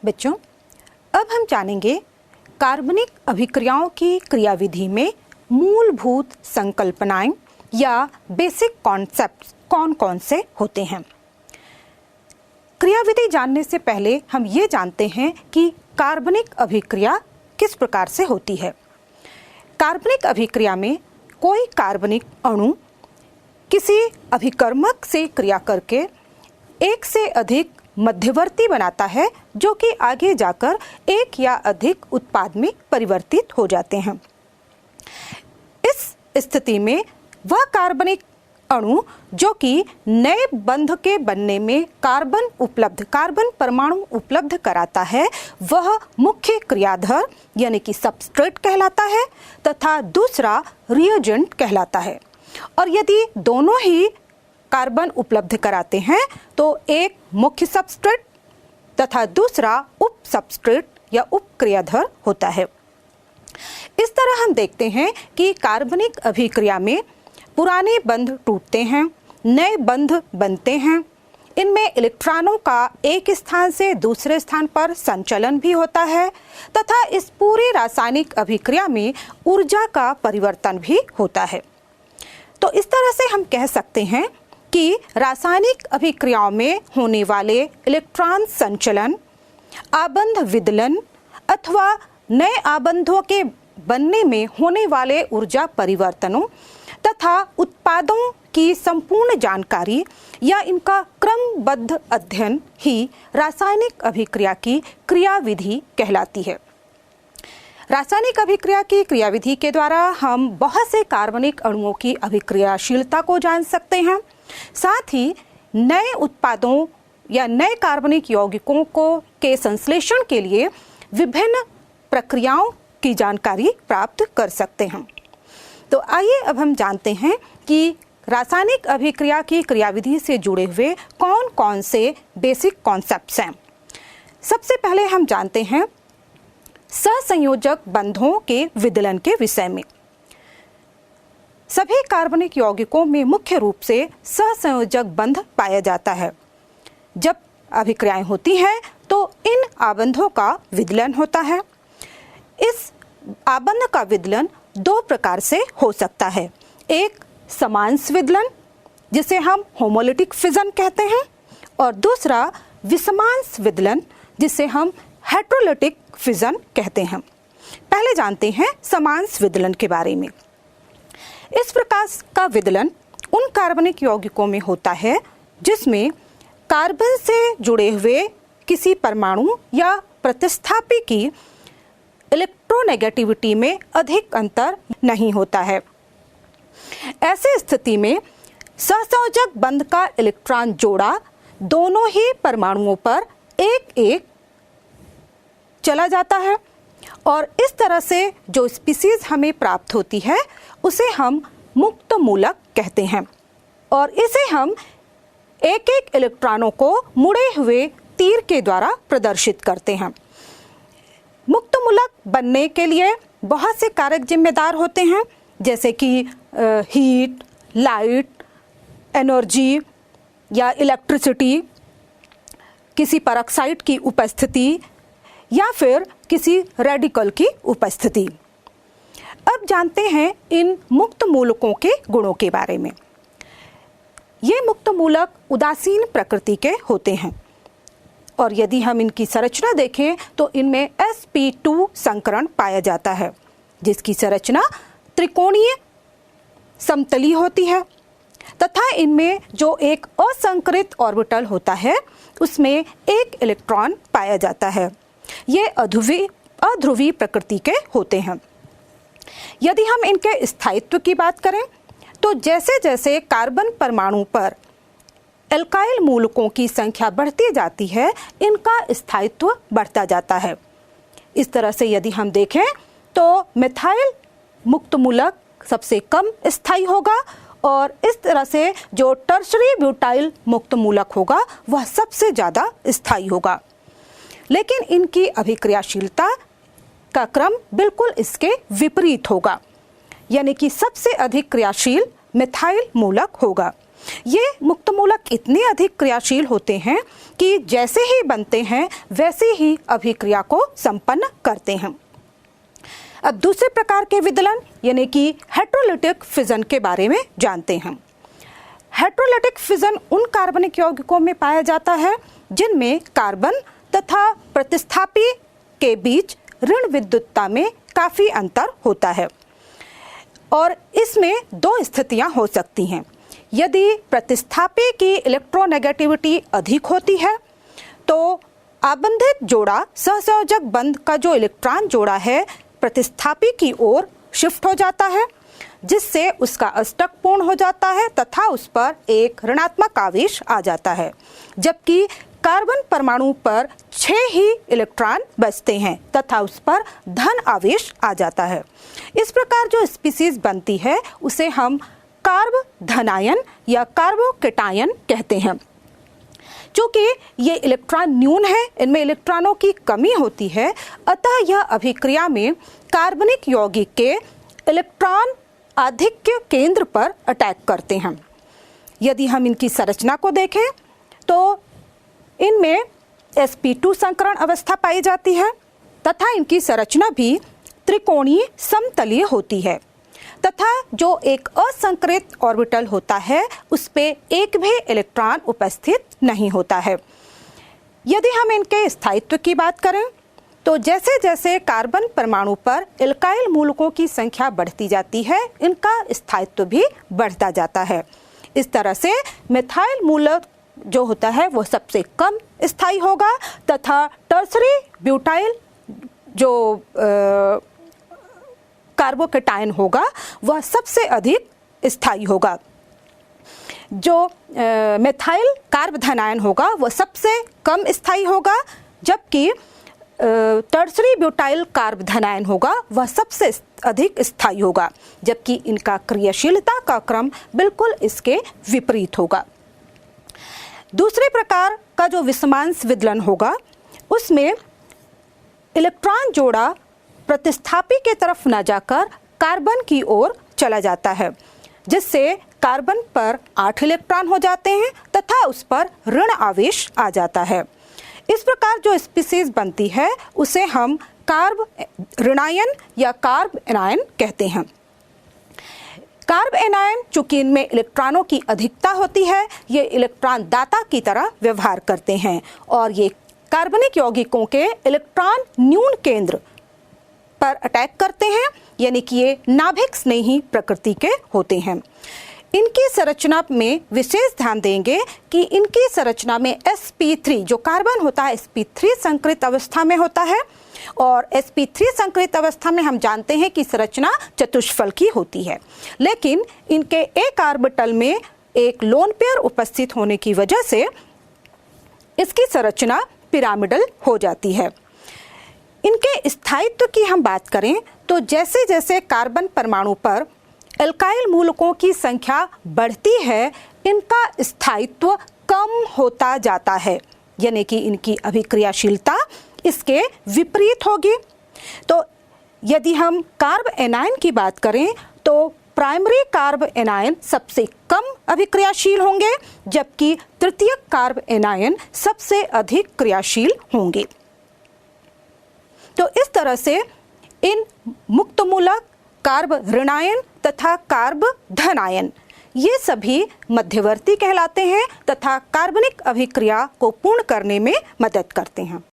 बच्चों, अब हम जानेंगे कार्बनिक अभिक्रियाओं की क्रियाविधि में मूलभूत संकल्पनाएं या बेसिक कॉन्सेप्ट्स कौन कौन से होते हैं। क्रियाविधि जानने से पहले हम ये जानते हैं कि कार्बनिक अभिक्रिया किस प्रकार से होती है। कार्बनिक अभिक्रिया में कोई कार्बनिक अणु किसी अभिकर्मक से क्रिया करके एक से अधिक मध्यवर्ती बनाता है जो कि आगे जाकर एक या अधिक उत्पाद में परिवर्तित हो जाते हैं। इस स्थिति में वह कार्बनिक अणु जो कि नए बंध के बनने में कार्बन परमाणु उपलब्ध कराता है वह मुख्य क्रियाधर यानी कि सबस्ट्रेट कहलाता है तथा दूसरा रिएजेंट कहलाता है। और यदि दोनों ही कार्बन उपलब्ध कराते हैं तो एक मुख्य सबस्ट्रेट तथा दूसरा उप सबस्ट्रेट या उप क्रियाधर होता है। इस तरह हम देखते हैं कि कार्बनिक अभिक्रिया में पुराने बंध टूटते हैं, नए बंध बनते हैं। इनमें इलेक्ट्रॉनों का एक स्थान से दूसरे स्थान पर संचलन भी होता है तथा इस पूरी रासायनिक अभिक्रिया में ऊर्जा का परिवर्तन भी होता है। तो इस तरह से हम कह सकते हैं कि रासायनिक अभिक्रियाओं में होने वाले इलेक्ट्रॉन संचलन, आबंध विदलन अथवा नए आबंधों के बनने में होने वाले ऊर्जा परिवर्तनों तथा उत्पादों की संपूर्ण जानकारी या इनका क्रमबद्ध अध्ययन ही रासायनिक अभिक्रिया की क्रियाविधि कहलाती है। रासायनिक अभिक्रिया की क्रियाविधि के द्वारा हम बहुत से कार्बनिक अणुओं की अभिक्रियाशीलता को जान सकते हैं, साथ ही नए उत्पादों या नए कार्बनिक यौगिकों के संश्लेषण के लिए विभिन्न प्रक्रियाओं की जानकारी प्राप्त कर सकते हैं। तो आइए अब हम जानते हैं कि रासायनिक अभिक्रिया की क्रियाविधि से जुड़े हुए कौन कौन से बेसिक कॉन्सेप्ट्स हैं। सबसे पहले हम जानते हैं सहसंयोजक बंधों के विदलन के विषय में। सभी कार्बनिक यौगिकों में मुख्य रूप से सहसंयोजक बंध पाया जाता है। जब अभिक्रियाएं होती हैं तो इन आबंधों का विदलन होता है। इस आबंध का विदलन दो प्रकार से हो सकता है, एक समांश विदलन जिसे हम होमोलिटिक फिजन कहते हैं और दूसरा विषमांश विदलन जिसे हम हेटेरोलिटिक फिजन कहते हैं। पहले जानते हैं समांश विदलन के बारे में। इस प्रकार का विदलन उन कार्बनिक यौगिकों में होता है जिसमें कार्बन से जुड़े हुए किसी परमाणु या प्रतिस्थापी की इलेक्ट्रोनेगेटिविटी में अधिक अंतर नहीं होता है। ऐसी स्थिति में सहसंयोजक बंध का इलेक्ट्रॉन जोड़ा दोनों ही परमाणुओं पर एक एक चला जाता है और इस तरह से जो स्पीसीज हमें प्राप्त होती है उसे हम मुक्त मूलक कहते हैं और इसे हम एक एक इलेक्ट्रॉनों को मुड़े हुए तीर के द्वारा प्रदर्शित करते हैं। मुक्त मूलक बनने के लिए बहुत से कारक जिम्मेदार होते हैं जैसे कि हीट, लाइट, एनर्जी या इलेक्ट्रिसिटी, किसी पेरोक्साइड की उपस्थिति या फिर किसी रेडिकल की उपस्थिति। अब जानते हैं इन मुक्त मूलकों के गुणों के बारे में। ये मुक्त मूलक उदासीन प्रकृति के होते हैं और यदि हम इनकी संरचना देखें तो इनमें sp2 संकरण पाया जाता है जिसकी संरचना त्रिकोणीय समतली होती है तथा इनमें जो एक असंकरित ऑर्बिटल होता है उसमें एक इलेक्ट्रॉन पाया जाता है। ये अध्रुवी प्रकृति के होते हैं। यदि हम इनके स्थायित्व की बात करें तो जैसे जैसे कार्बन परमाणु पर एल्काइल मूलकों की संख्या बढ़ती जाती है इनका स्थायित्व बढ़ता जाता है। इस तरह से यदि हम देखें तो मिथाइल मुक्त मूलक सबसे कम स्थायी होगा और इस तरह से जो टर्शरी ब्यूटाइल मुक्त मूलक होगा वह सबसे ज़्यादा स्थायी होगा। लेकिन इनकी अभिक्रियाशीलता का क्रम बिल्कुल इसके विपरीत होगा, यानी कि सबसे अधिक क्रियाशील मिथाइल मूलक होगा ये मुक्त मूलक इतने अधिक क्रियाशील होते हैं कि जैसे ही बनते हैं वैसे ही अभिक्रिया को संपन्न करते हैं। अब दूसरे प्रकार के विदलन यानी कि हेटेरोलिटिक फिजन के बारे में जानते हैं। हेटेरोलिटिक फिजन उन कार्बनिक यौगिकों में पाया जाता है जिनमें कार्बन तथा प्रतिस्थापी के बीच ऋण विद्युतता में काफी अंतर होता है और इसमें दो स्थितियां हो सकती हैं। यदि प्रतिस्थापी की इलेक्ट्रोनेगेटिविटी अधिक होती है तो आबंधित जोड़ा सहसंयोजक बंध का जो इलेक्ट्रॉन जोड़ा है प्रतिस्थापी की ओर शिफ्ट हो जाता है, जिससे उसका अष्टक पूर्ण हो जाता है तथा उस पर एक ऋणात्मक आवेश आ जाता है, जबकि कार्बन परमाणु पर 6 ही इलेक्ट्रॉन बचते हैं तथा उस पर धन आवेश आ जाता है। इस प्रकार जो स्पीसीज बनती है उसे हम कार्ब धनायन या कार्बोकेटायन कहते हैं। चूंकि ये इलेक्ट्रॉन न्यून है, इनमें इलेक्ट्रॉनों की कमी होती है, अतः यह अभिक्रिया में कार्बनिक यौगिक के इलेक्ट्रॉन आधिक्य केंद्र पर अटैक करते हैं। यदि हम इनकी संरचना को देखें तो इनमें sp2 संकरण अवस्था पाई जाती है तथा इनकी संरचना भी त्रिकोणीय समतलीय होती है तथा जो एक असंकृत ऑर्बिटल होता है उस पे एक भी इलेक्ट्रॉन उपस्थित नहीं होता है। यदि हम इनके स्थायित्व की बात करें तो जैसे जैसे कार्बन परमाणु पर एल्काइल मूलकों की संख्या बढ़ती जाती है इनका स्थायित्व भी बढ़ता जाता है। इस तरह से मिथाइल मूलक जो होता है वो सबसे कम स्थायी होगा तथा टर्सरी ब्यूटाइल जो कार्बोकेटायन होगा वह सबसे अधिक स्थायी होगा। जो मिथाइल कार्बधनायन होगा वह सबसे कम स्थायी होगा, जबकि टर्सरी ब्यूटाइल कार्बधनायन होगा वह सबसे अधिक स्थायी होगा, जबकि इनका क्रियाशीलता का क्रम बिल्कुल इसके विपरीत होगा। दूसरे प्रकार का जो विषमांश विदलन होगा उसमें इलेक्ट्रॉन जोड़ा प्रतिस्थापी के तरफ न जाकर कार्बन की ओर चला जाता है, जिससे कार्बन पर 8 इलेक्ट्रॉन हो जाते हैं तथा उस पर ऋण आवेश आ जाता है। इस प्रकार जो स्पीसीज बनती है उसे हम कार्ब ऋणायन या कार्ब एनायन कहते हैं। कार्ब एनायन चूंकि इनमें इलेक्ट्रॉनों की अधिकता होती है, ये इलेक्ट्रॉन दाता की तरह व्यवहार करते हैं और ये कार्बनिक यौगिकों के इलेक्ट्रॉन न्यून केंद्र पर अटैक करते हैं, यानी कि ये नाभिक स्नेही प्रकृति के होते हैं। इनकी संरचना में विशेष ध्यान देंगे कि इनकी संरचना में sp3 जो कार्बन होता है sp3 संकृत अवस्था में होता है और sp3 संकृत अवस्था में हम जानते हैं कि संरचना चतुष्फल की होती है, लेकिन इनके एक ऑर्बिटल में एक लोन पेयर उपस्थित होने की वजह से इसकी संरचना पिरामिडल हो जाती है। इनके स्थायित्व की हम बात करें तो जैसे जैसे कार्बन परमाणु पर एल्काइल मूलकों की संख्या बढ़ती है इनका स्थायित्व कम होता जाता है, यानी कि इनकी अभिक्रियाशीलता इसके विपरीत होगी। तो यदि हम कार्ब एनायन की बात करें तो प्राइमरी कार्ब एनायन सबसे कम अभिक्रियाशील होंगे, जबकि तृतीयक कार्ब एनायन सबसे अधिक क्रियाशील होंगे। तो इस तरह से इन मुक्त मूलक कार्ब ऋणायन तथा कार्ब धनायन ये सभी मध्यवर्ती कहलाते हैं तथा कार्बनिक अभिक्रिया को पूर्ण करने में मदद करते हैं।